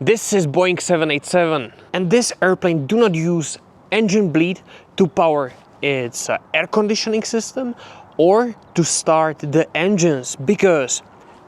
This is Boeing 787, and this airplane do not use engine bleed to power its air conditioning system or to start the engines, because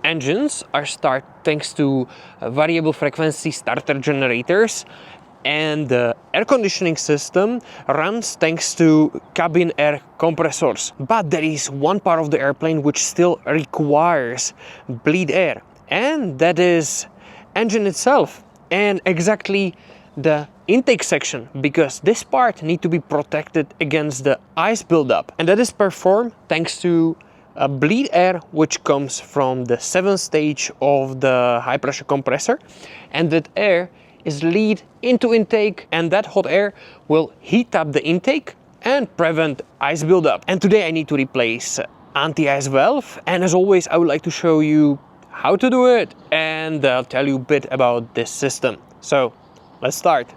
engines are started thanks to variable frequency starter generators, and the air conditioning system runs thanks to cabin air compressors. But there is one part of the airplane which still requires bleed air, and that is engine itself, and exactly the intake section, because this part need to be protected against the ice buildup, and that is performed thanks to bleed air which comes from the 7th stage of the high pressure compressor, and that air is lead into intake, and that hot air will heat up the intake and prevent ice buildup. And today I need to replace anti-ice valve, and as always I would like to show you how to do it, and I'll tell you a bit about this system. So let's start.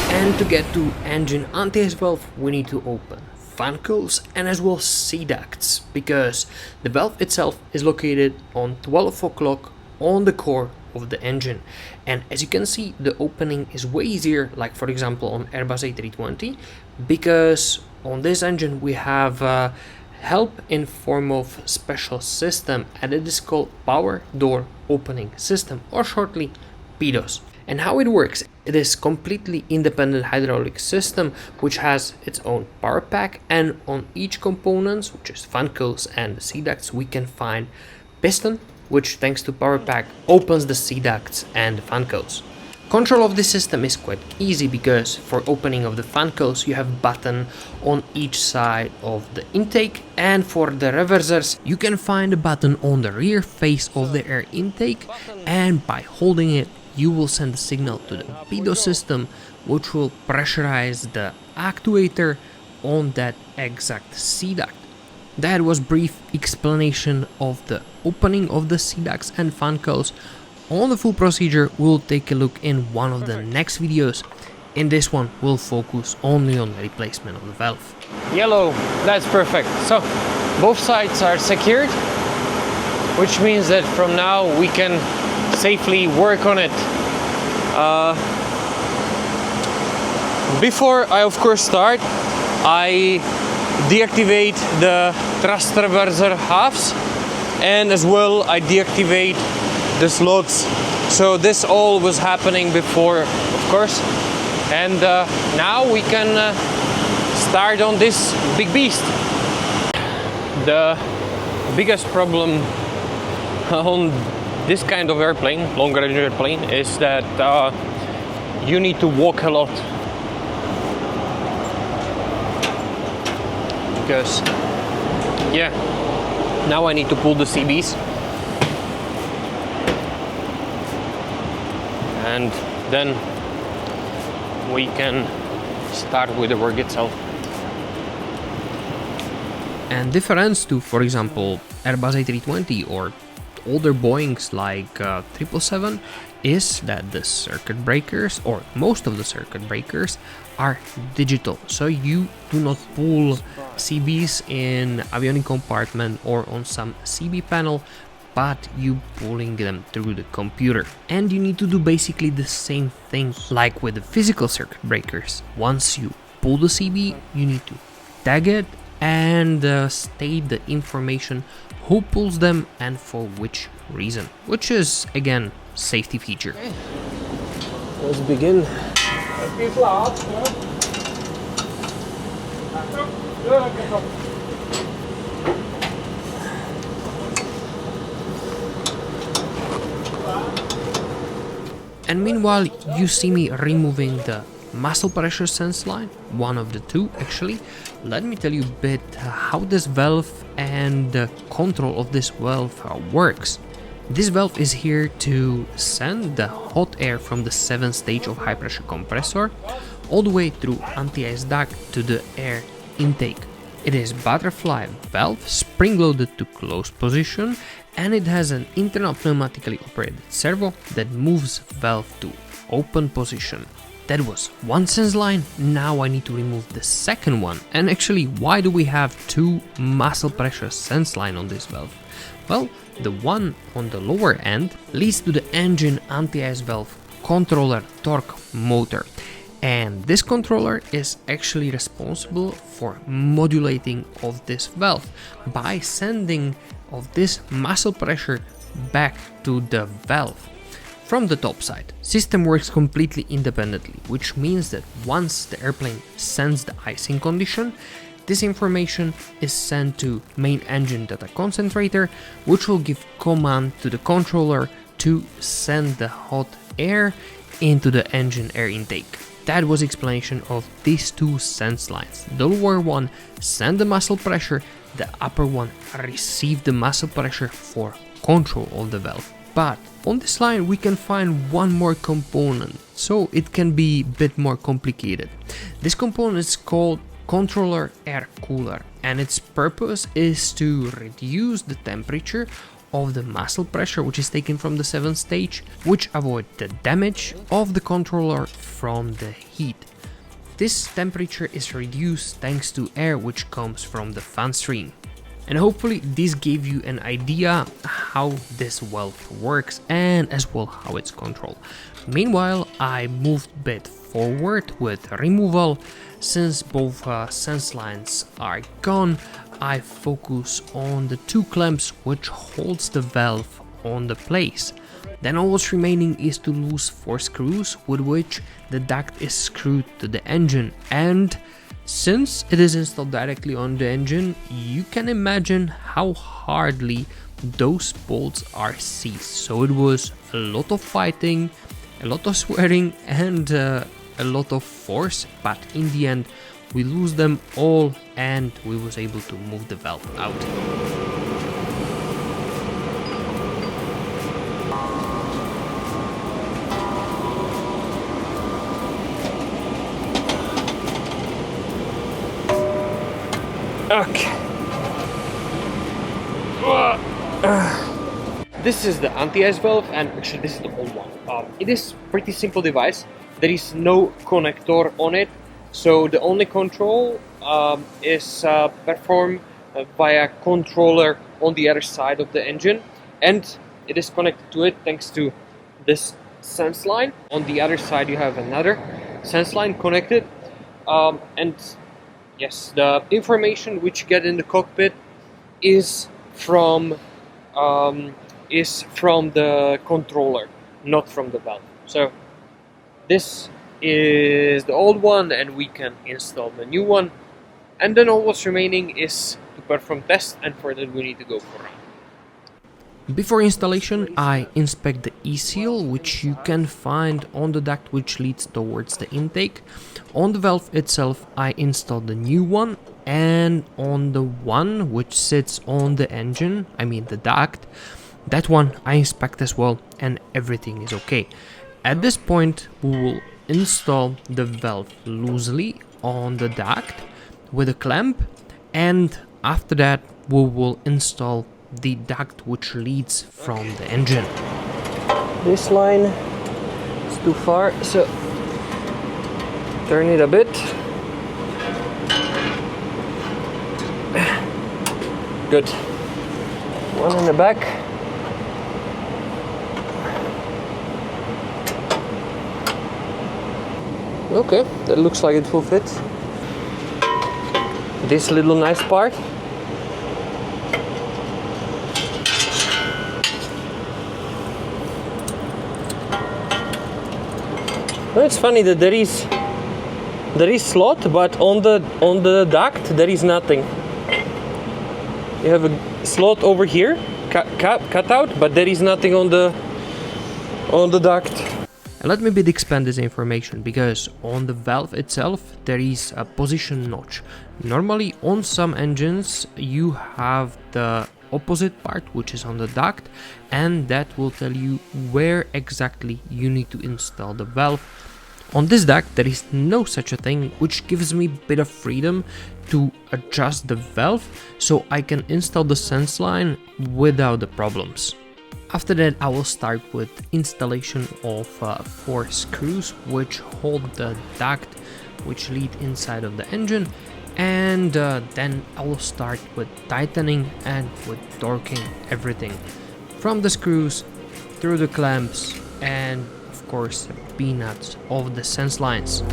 And to get to engine anti-ice valve, we need to open fan cowls and as well sea ducts, because the valve itself is located on 12 o'clock on the core of the engine. And as you can see, the opening is way easier, like for example on Airbus A320, because on this engine we have help in form of special system, and it is called power door opening system, or shortly PIDS. And how it works, it is completely independent hydraulic system which has its own power pack, and on each components, which is fan cowls and sea ducts, we can find piston, which thanks to power pack opens the sea ducts and the fan cowls. Control of this system is quite easy, because for opening of the fan cowls you have button on each side of the intake, and for the reversers you can find a button on the rear face of the air intake, and by holding it you will send a signal to the PIDS system, which will pressurize the actuator on that exact sea duct. That was brief explanation of the opening of the sea ducts and fan cowls. On the full procedure we'll take a look in one of the next videos. In this one we'll focus only on the replacement of the valve. Yellow, that's perfect. So both sides are secured, which means that from now we can safely work on it. Before I of course start, I deactivate the thrust reverser halves, and as well I deactivate the slots. So this all was happening before, of course, and now we can start on this big beast. The biggest problem on this kind of airplane, long range airplane, is that you need to walk a lot, because yeah, now I need to pull the CBs, and then we can start with the work itself. And difference to, for example, Airbus A320 or older Boeings like 777 is that the circuit breakers, or most of the circuit breakers, are digital. So you do not pull CBs in avionic compartment or on some CB panel, but you pulling them through the computer. And you need to do basically the same thing like with the physical circuit breakers. Once you pull the CB, you need to tag it and state the information who pulls them and for which reason, which is again safety feature. Okay. Let's begin. And meanwhile you see me removing the muzzle pressure sense line, one of the two actually. Let me tell you a bit how this valve and the control of this valve works. This valve is here to send the hot air from the 7th stage of high pressure compressor all the way through anti-ice duct to the air intake. It is butterfly valve, spring loaded to closed position, and it has an internal pneumatically operated servo that moves valve to open position. That was one sense line. Now I need to remove the second one. And actually, why do we have two muscle pressure sense line on this valve? Well, the one on the lower end leads to the engine anti-ice valve controller torque motor. And this controller is actually responsible for modulating of this valve by sending of this muscle pressure back to the valve. From the top side, system works completely independently, which means that once the airplane sends the icing condition, this information is sent to main engine data concentrator, which will give command to the controller to send the hot air into the engine air intake. That was explanation of these two sense lines. The lower one send the muscle pressure, the upper one receive the muscle pressure for control of the valve. But on this line we can find one more component, so it can be a bit more complicated. This component is called controller air cooler, and its purpose is to reduce the temperature of the muscle pressure which is taken from the 7th stage, which avoid the damage of the controller from the heat. This temperature is reduced thanks to air which comes from the fan stream. And hopefully this gave you an idea how this valve works and as well how it's controlled. Meanwhile, I moved a bit forward with removal. Since both sense lines are gone, I focus on the two clamps which holds the valve on the place. Then all what's remaining is to loose 4 screws with which the duct is screwed to the engine, and since it is installed directly on the engine, you can imagine how hardly those bolts are seized. So it was a lot of fighting, a lot of swearing and a lot of force, but in the end we lose them all and we was able to move the valve out. Okay. This is the anti-ice valve, and actually this is the old one. It is pretty simple device. There is no connector on it, so the only control is performed via controller on the other side of the engine, and it is connected to it thanks to this sense line. On the other side you have another sense line connected, and yes, the information which you get in the cockpit is from the controller, not from the valve. So this is the old one, and we can install the new one. And then all what's remaining is to perform tests, and for that we need to go for a run. Before installation, I inspect the E-seal, which you can find on the duct which leads towards the intake. On the valve itself, I install the new one, and on the one which sits on the engine, I mean the duct, that one I inspect as well, and everything is okay. At this point, we will install the valve loosely on the duct with a clamp, and after that we will install the duct which leads from the engine. This line is too far, so turn it a bit. Good. One in the back. Okay, that looks like it will fit. This little nice part. Well, it's funny that there is slot, but on the duct there is nothing. You have a slot over here, cut out, but there is nothing on the duct. And let me expand this information, because on the valve itself there is a position notch. Normally on some engines you have the opposite part which is on the duct, and that will tell you where exactly you need to install the valve. On this duct there is no such a thing, which gives me a bit of freedom to adjust the valve so I can install the sense line without the problems. After that, I will start with installation of 4 screws which hold the duct which lead inside of the engine, and then I will start with tightening and with torquing everything from the screws through the clamps and of course P-nuts of the sense lines.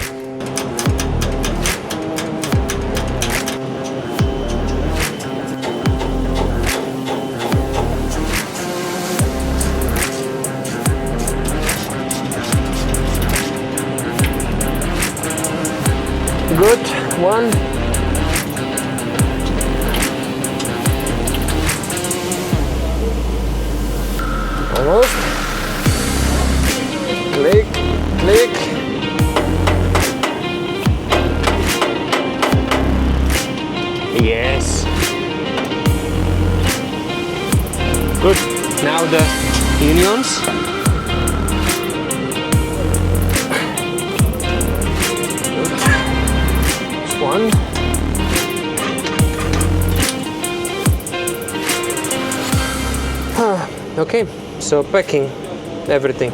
Good, one. Almost. Click, click. Yes. Good. Now the unions. One. Okay, so packing everything.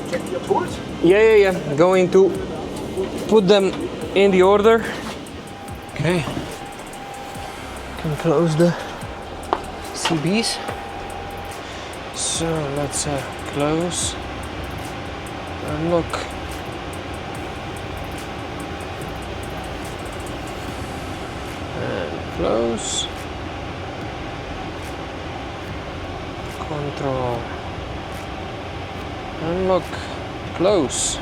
Check your tools? Yeah. Going to put them in the order. Okay. Can close the CBs. So let's close and look. Close, control, unlock, close,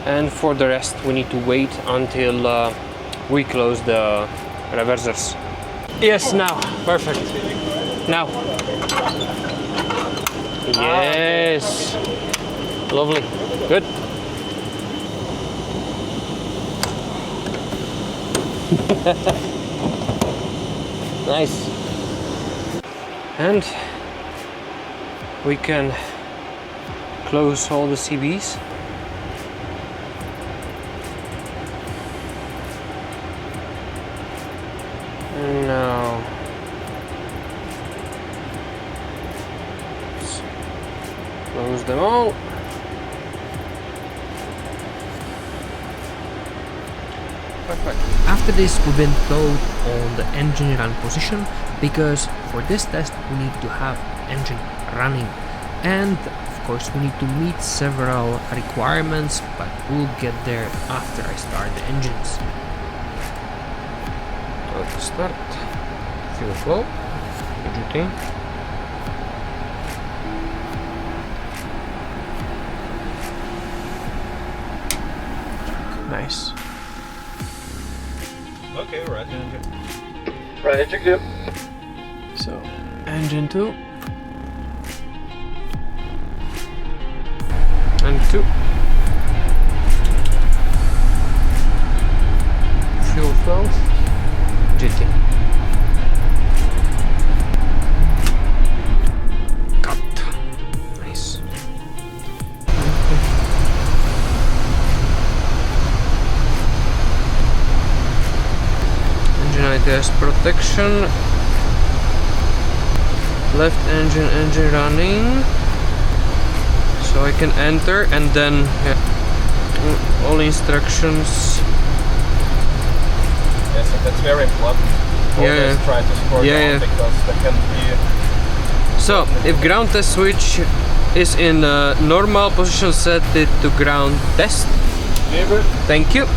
and for the rest we need to wait until we close the reversers. Yes, now, perfect. Now. Yes, lovely, good. Nice. And we can close all the CBs. And now let's close them all. Perfect. After this, we will go on the engine run position, because for this test we need to have engine running, and of course we need to meet several requirements, but we'll get there after I start the engines. Let's start. Fuel flow. GT. Nice. Okay, right engine. Right engine good. So, engine 2 and 2. Fuel flow. GT. Cut. Nice. Engine ITS protection. Left engine running. So I can enter and then all instructions. Yes, and that's very important. Always try to score down because there can be. So if ground test switch is in normal position, set it to ground test. Thank you.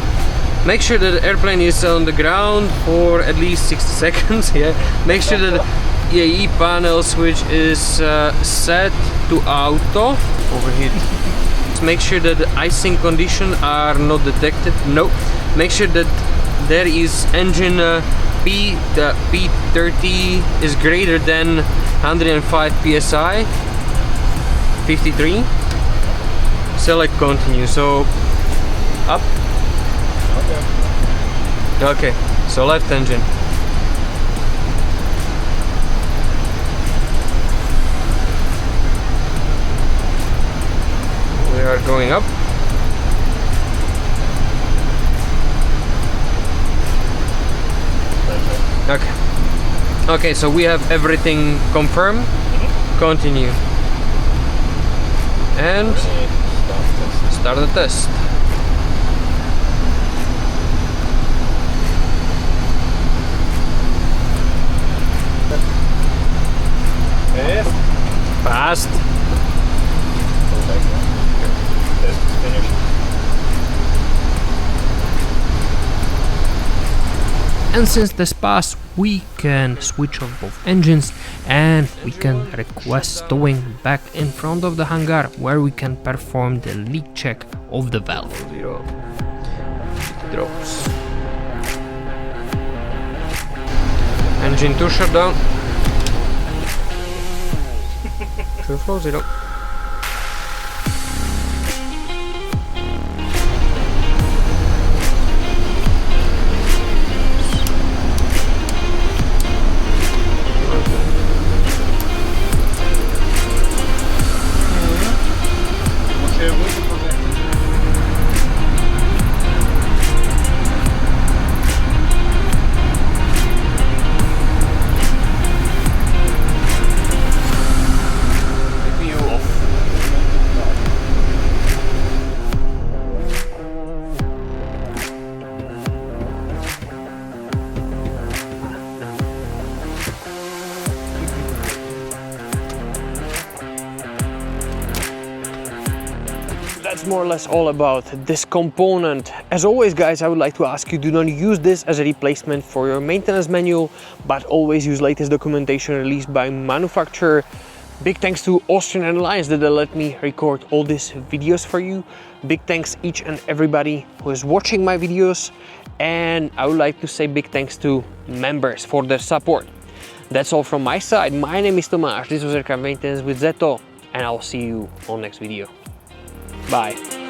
Make sure that the airplane is on the ground for at least 60 seconds. Yeah. Make sure that the EAE panel switch is set to auto. Overheat. Make sure that the icing conditions are not detected. No. Make sure that there is engine P, the P30 is greater than 105 psi. 53. Select continue. So up. Okay, so left engine. We are going up. Okay. Okay, so we have everything confirmed. Continue. And start the test. Yes. Fast. Test is finished. And since this passed, we can switch off both engines and we can request towing back in front of the hangar, where we can perform the leak check of the valve. It drops. Engine 2 shut down. 240. That's more or less all about this component. As always, guys, I would like to ask you, do not use this as a replacement for your maintenance manual, but always use latest documentation released by manufacturer. Big thanks to Austrian Airlines that they let me record all these videos for you. Big thanks each and everybody who is watching my videos, and I would like to say big thanks to members for their support. That's all from my side. My name is Tomáš, this was Aircraft Maintenance with Zeto, and I'll see you on next video. Bye.